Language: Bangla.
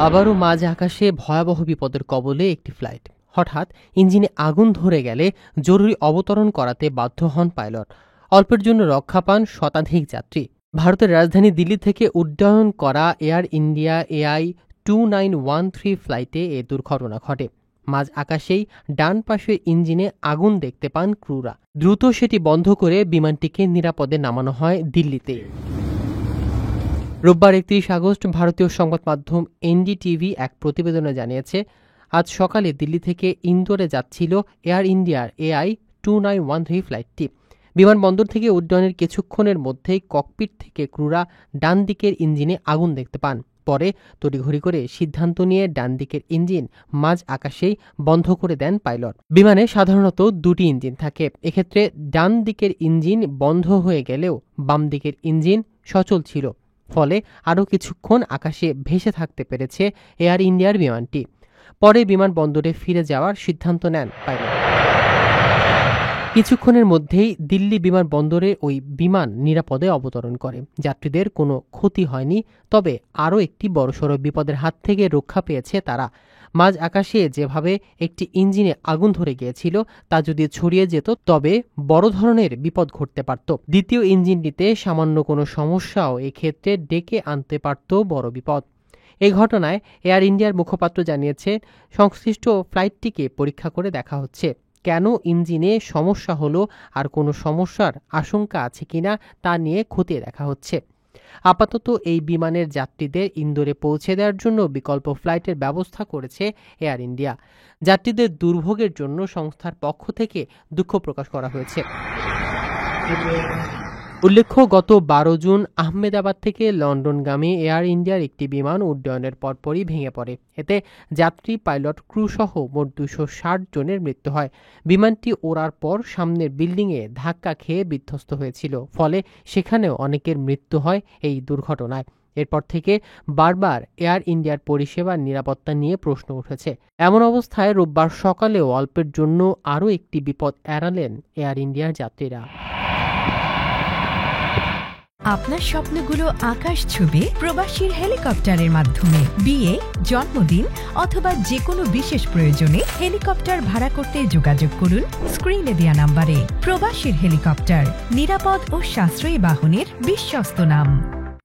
আবারও মাঝ আকাশে ভয়াবহ বিপদের কবলে একটি ফ্লাইট। হঠাৎ ইঞ্জিনে আগুন ধরে গেলে জরুরি অবতরণ করাতে বাধ্য হন পাইলট। অল্পের জন্য রক্ষা পান শতাধিক যাত্রী। ভারতের রাজধানী দিল্লি থেকে উড্ডয়ন করা এয়ার ইন্ডিয়া AI-2913 ফ্লাইটে এ দুর্ঘটনা ঘটে। মাঝ আকাশেই ডান পাশের ইঞ্জিনে আগুন দেখতে পান ক্রুরা। দ্রুত সেটি বন্ধ করে বিমানটিকে নিরাপদে নামানো হয় দিল্লিতে। রোববার ৩১ আগস্ট ভারতীয় সংবাদ মাধ্যম NDTV এক প্রতিবেদনে জানিয়েছে, আজ সকালে দিল্লি থেকে ইন্দোরে যাচ্ছিল এয়ার ইন্ডিয়ার AI-2913 ফ্লাইটটি। বিমানবন্দর থেকে উড্ডয়নের কিছুক্ষণের মধ্যেই ককপিট থেকে ক্রুরা ডান দিকের ইঞ্জিনে আগুন দেখতে পান। পরে তড়িঘড়ি করে সিদ্ধান্ত নিয়ে ডান দিকের ইঞ্জিন মাঝ আকাশেই বন্ধ করে দেন পাইলট। বিমানে সাধারণত দুটি ইঞ্জিন থাকে। এক্ষেত্রে ডান দিকের ইঞ্জিন বন্ধ হয়ে গেলেও বাম দিকের ইঞ্জিন সচল ছিল। ফলে আরও কিছুক্ষণ আকাশে ভেসে থাকতে পেরেছে এয়ার ইন্ডিয়ার বিমানটি। পরে বিমানবন্দরে ফিরে যাওয়ার সিদ্ধান্ত নেন পাইলট। কিছুক্ষণের মধ্যেই দিল্লি বিমানবন্দরে ওই বিমান নিরাপদে অবতরণ করে। যাত্রীদের কোনো ক্ষতি হয়নি, তবে আরও একটি বড়সড় বিপদের হাত থেকে রক্ষা পেয়েছে তারা। মাঝ আকাশে যেভাবে একটি ইঞ্জিনে আগুন ধরে গিয়েছিল তা যদি ছড়িয়ে যেত তবে বড় ধরনের বিপদ ঘটতে পারত। দ্বিতীয় ইঞ্জিনটিতে সামান্য কোনো সমস্যাও এক্ষেত্রে ডেকে আনতে পারত বড় বিপদ। এই ঘটনায় এয়ার ইন্ডিয়ার মুখপাত্র জানিয়েছে, সংশ্লিষ্ট ফ্লাইটটিকে পরীক্ষা করে দেখা হচ্ছে। কেন ইঞ্জিনে সমস্যা হলো আর কোনো সমস্যার আশঙ্কা আছে কিনা তা নিয়ে খতিয়ে দেখা হচ্ছে। আপাতত এই বিমানের যাত্রীদের ইন্দোরে পৌঁছে দেওয়ার জন্য বিকল্প ফ্লাইটের ব্যবস্থা করেছে এয়ার ইন্ডিয়া। যাত্রীদের দুর্ভোগের জন্য সংস্থার পক্ষ থেকে দুঃখ প্রকাশ করা হয়েছে। উল্লেখ্য, গত ১২ জুন আহমেদাবাদ থেকে লন্ডনগামী এয়ার ইন্ডিয়ার একটি বিমান উড্ডয়নের পরপরই ভেঙে পড়ে। এতে যাত্রী, পাইলট, ক্রু সহ মোট ২৬০ জনের মৃত্যু হয়। বিমানটি ওড়ার পর সামনের বিল্ডিংয়ে ধাক্কা খেয়ে বিধ্বস্ত হয়েছিল। ফলে সেখানেও অনেকের মৃত্যু হয় এই দুর্ঘটনায়। এরপর থেকে বারবার এয়ার ইন্ডিয়ার পরিষেবার নিরাপত্তা নিয়ে প্রশ্ন উঠেছে। এমন অবস্থায় রোববার সকালেও অল্পের জন্য আরও একটি বিপদ এড়ালেন এয়ার ইন্ডিয়ার যাত্রীরা। আপনার স্বপ্নগুলো আকাশ ছুবে প্রবাসীর হেলিকপ্টারের মাধ্যমে। বিয়ে, জন্মদিন অথবা যে কোনো বিশেষ প্রয়োজনে হেলিকপ্টার ভাড়া করতে যোগাযোগ করুন স্ক্রিনে দেয়া নাম্বারে। প্রবাসীর হেলিকপ্টার, নিরাপদ ও সাশ্রয়ী বাহনের বিশ্বস্ত নাম।